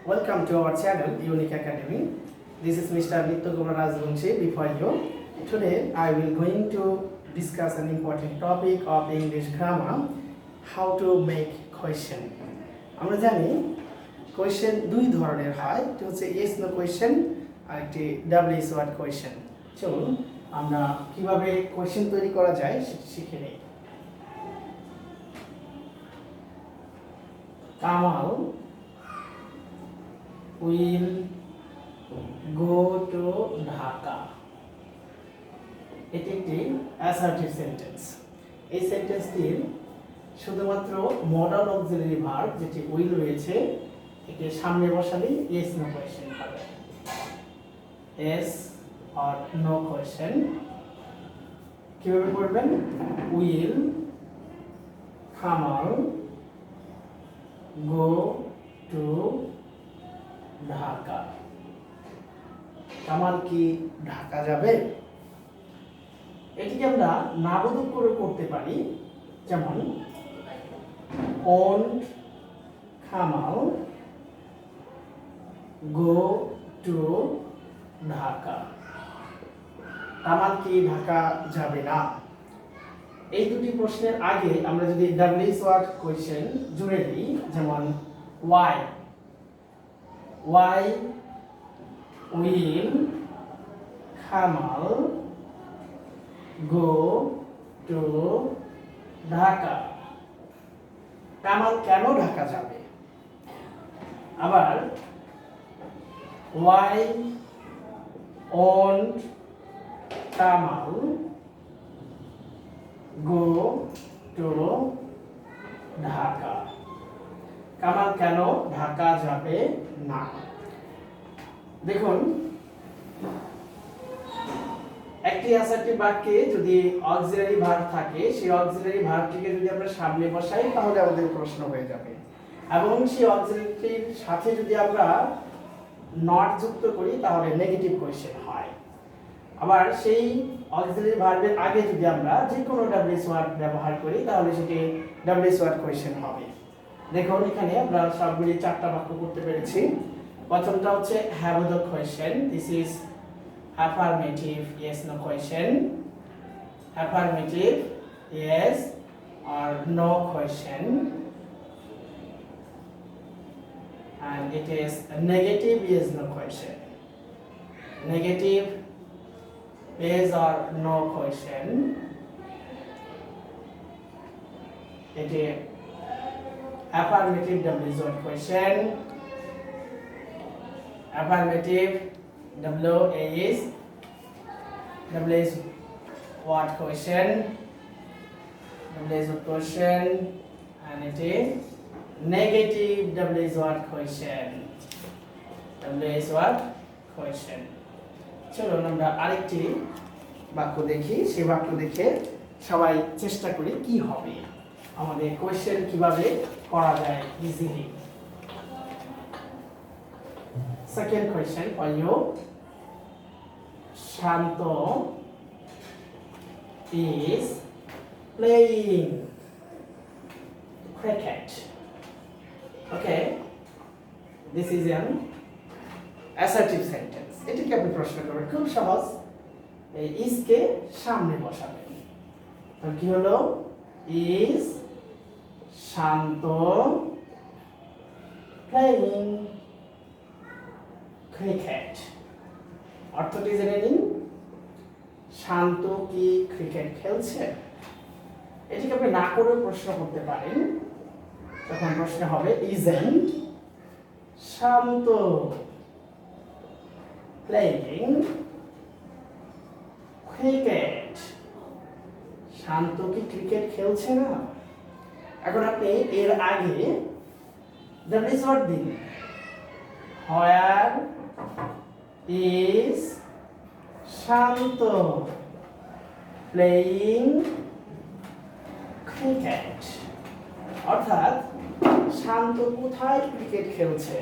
Welcome to our channel, Unique Academy. This is Mr. Nittagopal Rajbongshi before you. Today I will going to discuss an important topic of English grammar, how to make question. আমরা জানি question দুই ধরনের হয়, একটা হচ্ছে yes no question আর একটি WH word question. চলুন আমরা কিভাবে question তৈরি করা যায় সেটা শিখে নেই। Kamal will go to Dhaka. এটি একটি অ্যাসার্টিভ সেন্টেন্স। এই সেন্টেন্সটির শুধুমাত্র মডাল অক্সিলারি ভার্ব যেটি উইল রয়েছে একে সামনে বসালেই yes no question হবে। yes or no question কিভাবে করবেন? will Kamal go to Dhaka. Kamal কি ঢাকা যাবে? এটিকে আমরা নাবোধক করে করতে পারি, যেমন won't Kamal go to Dhaka. Kamal কি ঢাকা যাবে না? এই দুটি প্রশ্নের আগে আমরা যদি WH word question জুড়ে দিই, যেমন why will Kamal go to Dhaka? Kamal কেন ঢাকা যাবে? আবার why won't Kamal go to Dhaka? Kamal কেন ঢাকা যাবে না? দেখুন, একটি অ্যাসার্টিভ বাক্যে যদি অক্সিলারি ভার্ব থাকে, সেই অক্সিলারি ভার্বটিকে যদি আমরা সামনে বসাই তাহলে আমাদের প্রশ্ন হয়ে যাবে, এবং সেই অক্সিলারিটির সাথে যদি আমরা নট যুক্ত করি তাহলে নেগেটিভ কোয়েশ্চেন হয়। আবার সেই অক্সিলারি ভার্বের আগে যদি আমরা যে কোনো WH ওয়ার্ড ব্যবহার করি তাহলে সেটি WH ওয়ার্ড কোয়েশ্চেন হবে। দেখুন, এখানে আমরা সবগুলি চারটা বাক্য করতে পেরেছি। প্রথমটা হচ্ছে have the question, this is affirmative yes no question, affirmative yes or no question, and it is a negative yes no question, negative yes or no question, it is affirmative WH word question, affirmative WH word question, WH word question, and it is negative WH word question, WH word question. চলুন আমরা আরেকটি বাক্য দেখি, সেই বাক্য দেখে সবাই চেষ্টা করি কি হবে, আমাদের কোয়েশ্চেন কিভাবে করা যায় easily. Second question for you. Shanto is playing cricket. Okay, this is an assertive sentence. এটিকে আপনি প্রশ্ন করবেন, খুব সহজ। এই is কে সামনে বসাবেন। তো কি হলো? is Shanto playing cricket. অর্থটি জেনে নিন, শান্ত কি ক্রিকেট খেলছে? এটিকে আপনি না করে প্রশ্ন করতে পারেন, তখন প্রশ্ন হবে isn't শান্ত প্লেয়িং ক্রিকেট? শান্ত কি ক্রিকেট খেলছে না? এখন আপনি এর আগে WH word দিন, where is Shanto playing cricket? অর্থাৎ শান্ত কোথায় ক্রিকেট খেলছে?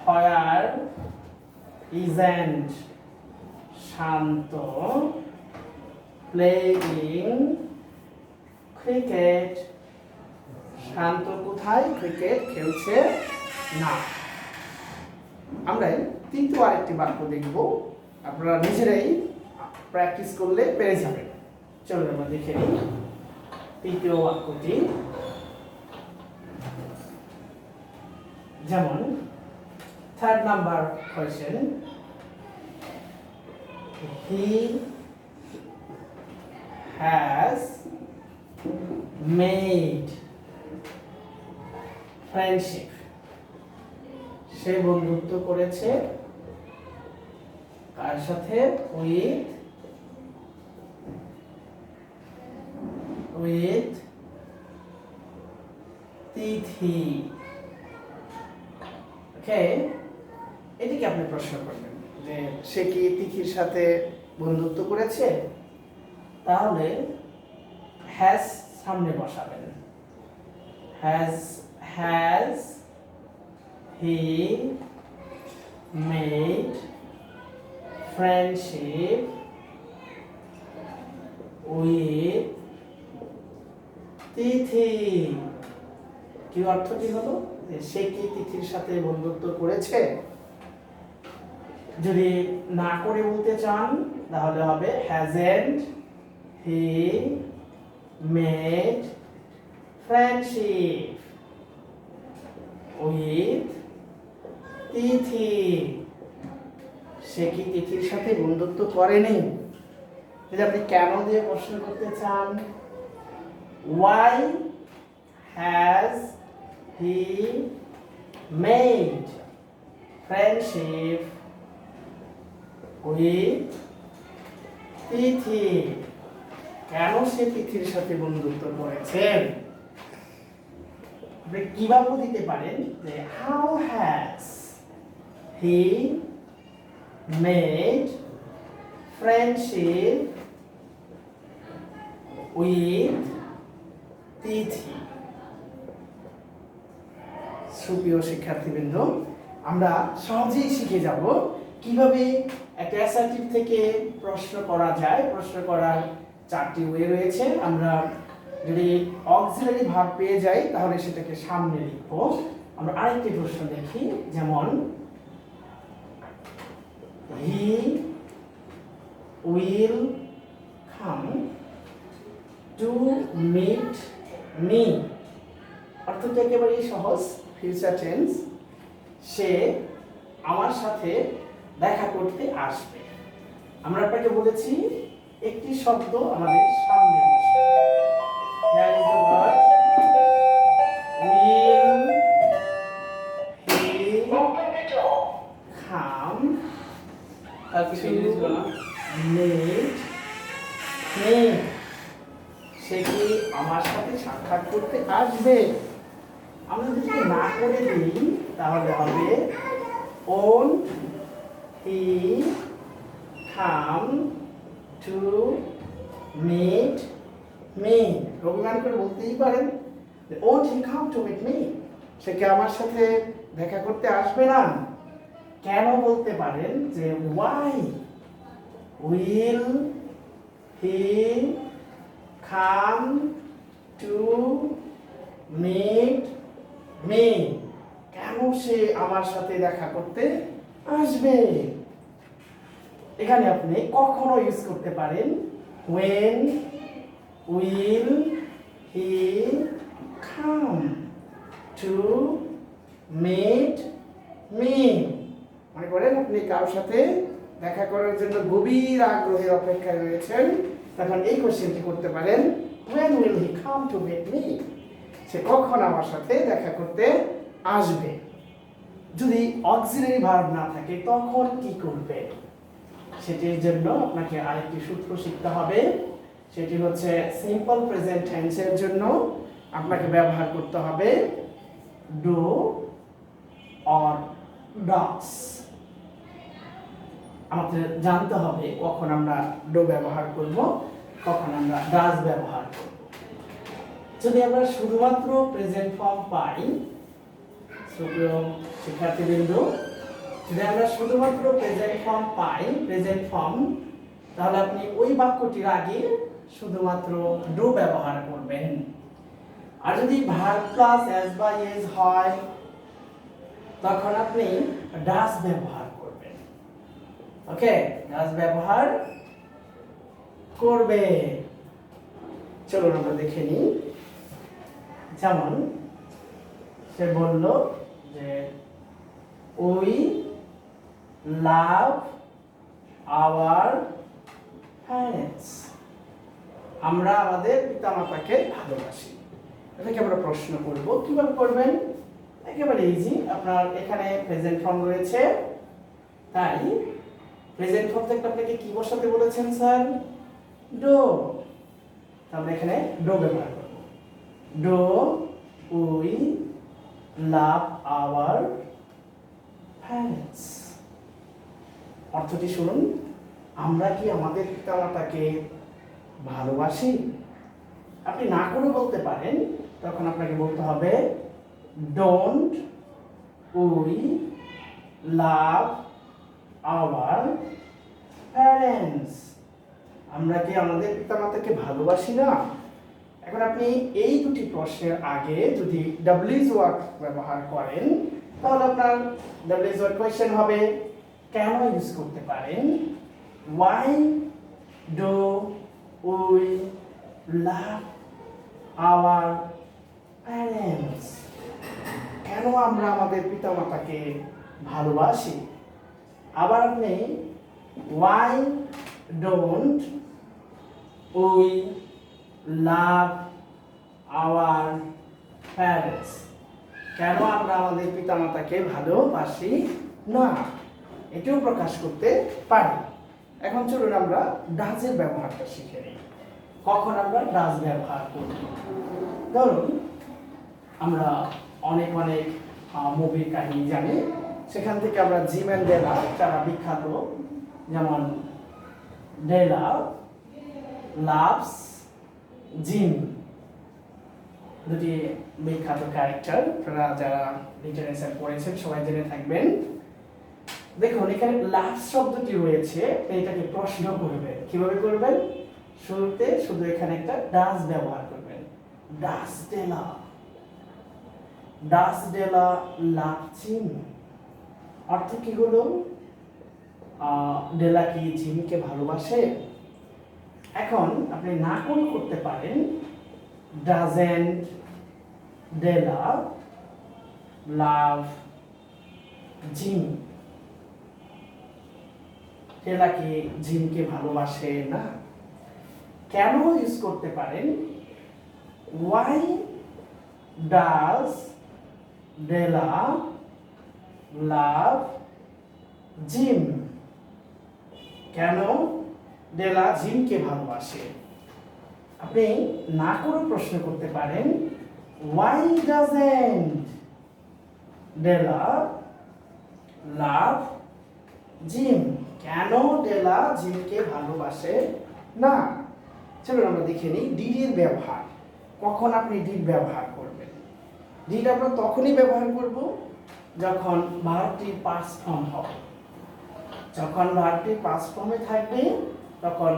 where isn't Shanto playing cricket? শান্ত কোথায়? ক্রিকেট খেলছে না। আমরা তৃতীয় আরেকটি বাক্য দেখব, আপনারা নিজেরাই প্র্যাকটিস করলে পেরে যাবেন। চলুন আমরা দেখে নিই তৃতীয় বাক্যটি। যেমন third number question, he has made friendship, সে বন্ধুত্ব করেছে কার সাথে? with তিথি। ওকে, এটিকে আপনি প্রশ্ন করবেন যে সে কি তিথির সাথে বন্ধুত্ব করেছে? তাহলে হ্যাজ সামনে বসাবেন। has he made friendship with তিথি? কি অর্থটি হলো যে সে কি তিথির সাথে বন্ধুত্ব করেছে? যদি না করে বলতে চান তাহলে হবে hasn't he made friendship with তিথি? সে কি তিথির সাথে বন্ধুত্ব করেনি? যদি আপনি কেন দিয়ে প্রশ্ন করতে চান, why has he made friendship with তিথি? কেন সে তিথির সাথে বন্ধুত্ব করেছেন? আপনি কিভাবে দিতে পারেন যে how has he made friendship with তিথি? সুপ্রিয় শিক্ষার্থীবৃন্দ, আমরা সহজেই শিখে যাব কিভাবে একটা অ্যাসার্টিভ থেকে প্রশ্ন করা যায়। প্রশ্ন করার 4টি ওয়ে রয়েছে। আমরা যদি অক্সিলারি ভার্ব পেয়ে যাই তাহলে সেটাকে সামনে লিখব। আমরা আরেকটি প্রশ্ন দেখি, যেমন he will come to meet me. অর্থটা একেবারেই সহজ, ফিউচার টেন্স। সে আমার সাথে দেখা করতে আসবে। আমরা আপনাকে বলেছি একটি শব্দ আমাদের সামনে আসবে। Here is the word will he come to meet me? সে কি আমার সাথে সাক্ষাৎ করতে আসবে? আমরা যদি না করে দিই তাহলে হবে won't he come to meet me? অভিমান করে বলতেই পারেন won't he come to meet me? সে কি আমার সাথে দেখা করতে আসবে না? কেন বলতে পারেন যে why will he come to meet me? কেন সে আমার সাথে দেখা করতে আসবে? এখানে আপনি কখনো ইউজ করতে পারেন when will he come to meet me? মনে করেন আপনি কারোর সাথে দেখা করার জন্য গভীর আগ্রহের অপেক্ষায় রয়েছেন, তখন এই কোশ্চেনটি করতে পারেন when will he come to meet me? সে কখন আমার সাথে দেখা করতে আসবে? যদি অক্সিলারি ভার্ব না থাকে তখন কি করবে? সেটির জন্য আপনাকে আরেকটি সূত্র শিখতে হবে। সেটি হচ্ছে সিম্পল প্রেজেন্ট টেন্সের জন্য আপনাকে ব্যবহার করতে হবে ডু অর ডাস। আমাদের জানতে হবে কখন আমরা ডু ব্যবহার করব, কখন আমরা ডাস ব্যবহার করব। যদি আমরা শুধুমাত্র প্রেজেন্ট ফর্ম পাই, সুপ্রিয় শিক্ষার্থীবৃন্দ, যদি আমরা শুধুমাত্র প্রেজেন্ট ফর্ম পাই, প্রেজেন্ট ফর্ম, তাহলে আপনি ওই বাক্যটির আগে শুধুমাত্র ডু ব্যবহার করবেন। আর যদি ভার্ব প্লাস এস বা এস হয় তখন আপনি ডাস ব্যবহার করবেন। ওকে, ডাস ব্যবহার করবে। চলুন আমরা দেখে নিই। যেমন সে বলল যে উই লাভ আওয়ার প্যারেন্টস, আমরা আমাদের পিতামাতাকে ভালোবাসি। এটাকে আমরা প্রশ্ন করব, কিভাবে করবেন? একেবারে ইজি। আপনার এখানে প্রেজেন্ট ফর্ম রয়েছে, তাই প্রেজেন্ট ফর্ম থেকে আপনাকে কি বসাতে বলেছেন স্যার? ডো। আমরা এখানে ডো ব্যবহার করব। Do we love our parents. অর্থটি শুনুন, আমরা কি আমাদের পিতামাতাকে ভালোবাসি? আপনি না করে বলতে পারেন, তখন আপনাকে বলতে হবে don't we love our parents, আমরা কি আমাদের পিতামাতাকে ভালোবাসি না? এখন আপনি এই দুটি প্রশ্নের আগে যদি ডাব্লিউএস ওয়ার্ড ব্যবহার করেন তাহলে আপনার ডাব্লিউএস ওয়ার্ড কোয়েশ্চেন হবে কেন ইউজ করতে পারেন why do we love our parents, কেন আমরা আমাদের পিতামাতাকে ভালোবাসি। আবার আপনি why don't we love our parents, কেন আমরা আমাদের পিতামাতাকে ভালোবাসি না, এটিও প্রকাশ করতে পারি। এখন চলুন আমরা ডাজের ব্যবহারটা শিখে নিই। কখন আমরা ডাজ ব্যবহার করি? ধরুন আমরা অনেক মুভির কাহিনী জানি, সেখান থেকে আমরা জিম অ্যান্ড ডেলা যারা বিখ্যাত, যেমন ডেলা লাভস জিম, দুটি বিখ্যাত ক্যারেক্টার, আপনারা যারা লিটারেচার পড়েছেন সবাই জেনে থাকবেন। দেখুন এখানে লাভ শব্দটি রয়েছে, এটাকে প্রশ্ন করবেন। কিভাবে করবেন? শুরুতে শুধু এখানে একটা ডাস ব্যবহার করবেন। ডাস ডেলা লাভ জিম, অর্থ কি হলো? ডেলা কি জিমকে ভালোবাসে? এখন আপনি না করে করতে পারেন ডাজেন্ট ডেলা লাভ জিম, ডেলা কি জিমকে ভালোবাসে না। কেন ইউজ করতে পারেন why does Della love Jim, কেন ডেলা জিমকে ভালোবাসে। আপনি না করে প্রশ্ন করতে পারেন why doesn't de la love Jim, কেন ডেলা জিমকে ভালোবাসে না। চলুন আমরা দেখে নিই ডিড এর ব্যবহার। কখন আপনি ডিড ব্যবহার করবেন? ডিড আমরা তখনই ব্যবহার করব যখন ভার্বটি পাস্ট ফর্ম হবে। যখন ভার্বটি পাস্ট ফর্মে থাকবে তখন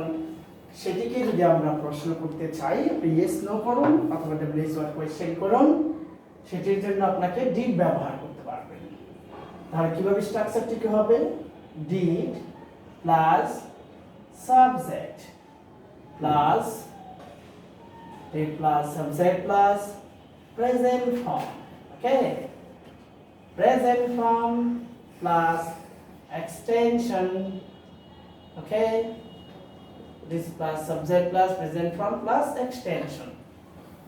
সেটিকে যদি আমরা প্রশ্ন করতে চাই, আপনি ইয়েস নো করুন অথবা ডাব্লিউএস ওয়ার্ড কোয়েশ্চেন করুন, সেটির জন্য আপনাকে ডিড ব্যবহার করতে পারবেন। তাহলে কিভাবে স্ট্রাকচারটি কি হবে? Did plus subject plus did plus subject plus present form. Okay, present form plus extension. Okay, this plus subject plus present form plus extension.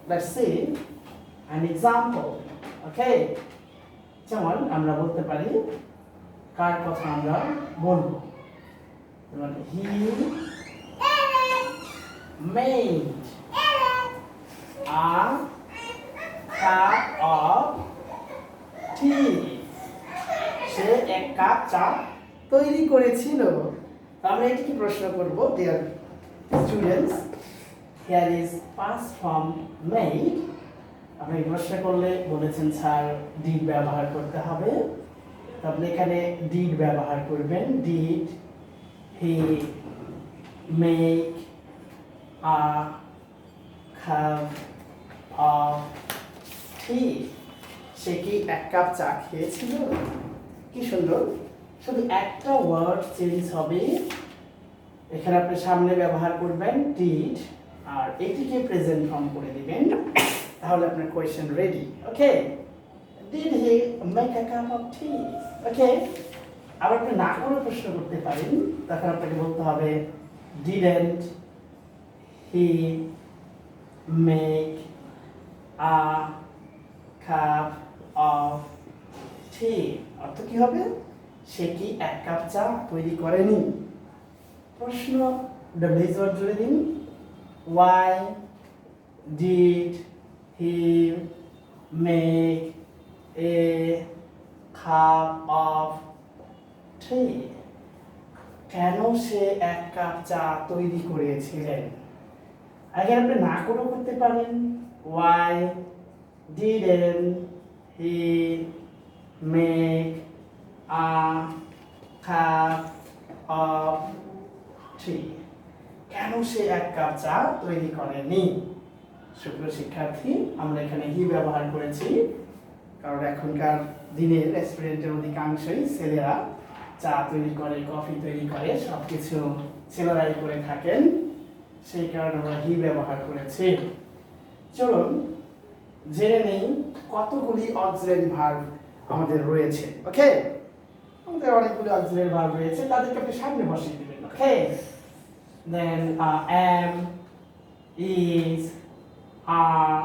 Let's see an example. Okay, যেমন আমরা বলতে পারি কার কথা আমরা বলবো, যেমন he made a cup of tea, সে এক cup চা তৈরি করেছিল। আমরা এটি কি প্রশ্ন করব? Dear students, here is past form made. আপনি প্রশ্ন করলে বলেছেন স্যার ডিড ব্যবহার করতে হবে, তাহলে এখানে ডিড ব্যবহার করবেন। Did he make a cup of tea. সে কি 1 কাপ চা খেয়েছিল? কি সুন্দর, শুধু একটা ওয়ার্ড চেঞ্জ হবে। এখানে আপনি সামনে ব্যবহার করবেন ডিড, আর এটিকে প্রেজেন্ট ফর্ম করে দিবেন, তাহলে আপনার question ready. Okay, did he make a cup of tea? Okay, আবার আপনি না করে প্রশ্ন করতে পারেন, তখন আপনাকে বলতে হবে didn't he make a cup of tea. অর্থ কি হবে? সে কি 1 কাপ চা তৈরি করেনি? প্রশ্ন ডব্লিউএইচ ওয়ার্ড জুড়ে দিন। Why did he make a cup of tea? কেন সে 1 কাপ চা তৈরি করেছিলেন? আগে আপনি না করেও করতে পারেন। Why didn't he make a cup of tea? কেন সে 1 কাপ চা তৈরি করেনি? সুপ্রিয় শিক্ষার্থী, আমরা এখানে হি ব্যবহার করেছি কারণ এখনকার দিনে রেস্টুরেন্টের অধিকাংশই ছেলেরা চা তৈরি করে, কফি তৈরি করে, সবকিছু ছেলেরাই করে থাকেন, সেই কারণে আমরা হি ব্যবহার করেছি। চলুন জেনে নেই কতগুলি অক্সিলারি ভার্ব আমাদের রয়েছে। ওকে, আমাদের অনেকগুলি অক্সিলারি ভার্ব রয়েছে, তাদেরকে আপনি সামনে বসিয়ে দিবেন। ওকে, then am, is, are,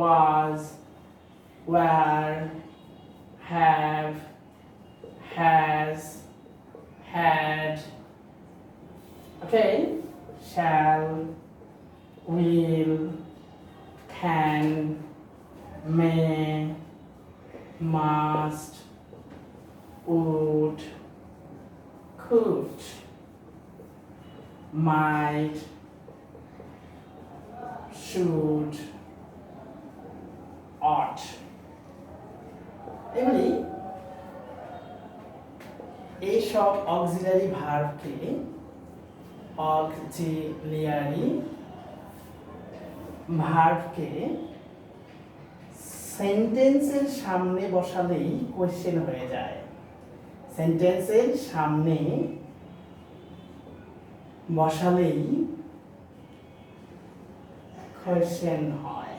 was, were, have, has, had, okay, shall, will, can, may, must, would, could, might, should, ought. এগুলি এইসব অক্সিলারি ভার্বকে সেন্টেন্সের সামনে বসালেই কোয়েশ্চেন হয়ে যায়। সেন্টেন্সের সামনে বসালেই কোয়েশ্চেন হয়।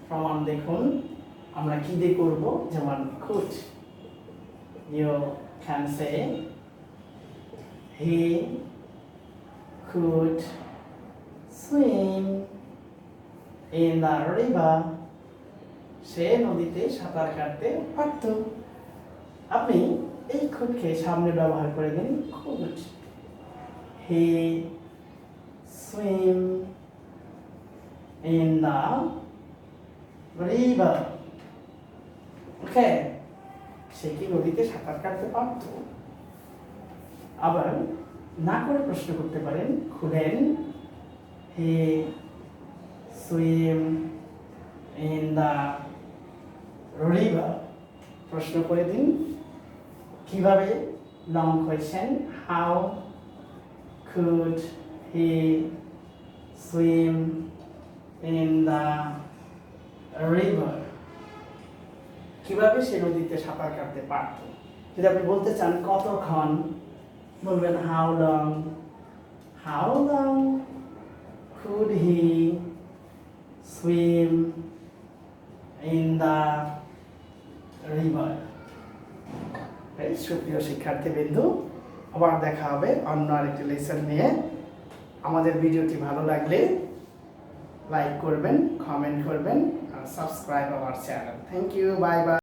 প্রমাণ দেখুন আমরা কি দিয়ে করব, যেমন could, you can say he could swim in the river. সে নদীতে সাঁতার কাটতে পারত। আপনি এই could-কে সামনে ব্যবহার করে দিন could. He swim in the river. ওকে, সে কি নদীতে সাঁতার কাটতে পারত? আবার না করে প্রশ্ন করতে পারেন couldn't he swim in the river? প্রশ্ন করে দিন কিভাবে, long question, how could he swim in the river? কিভাবে সে নদীতে সাঁতার কাটতে পারত? যদি আপনি বলতে চান কতক্ষণ, বলবেন how long could he swim in the river? সুপ্রিয় শিক্ষার্থীবৃন্দ, আবার দেখা হবে অন্য আরেকটি লেসন নিয়ে। আমাদের ভিডিওটি ভালো লাগলে লাইক করবেন, কমেন্ট করবেন আর subscribe our channel. Thank you, bye by.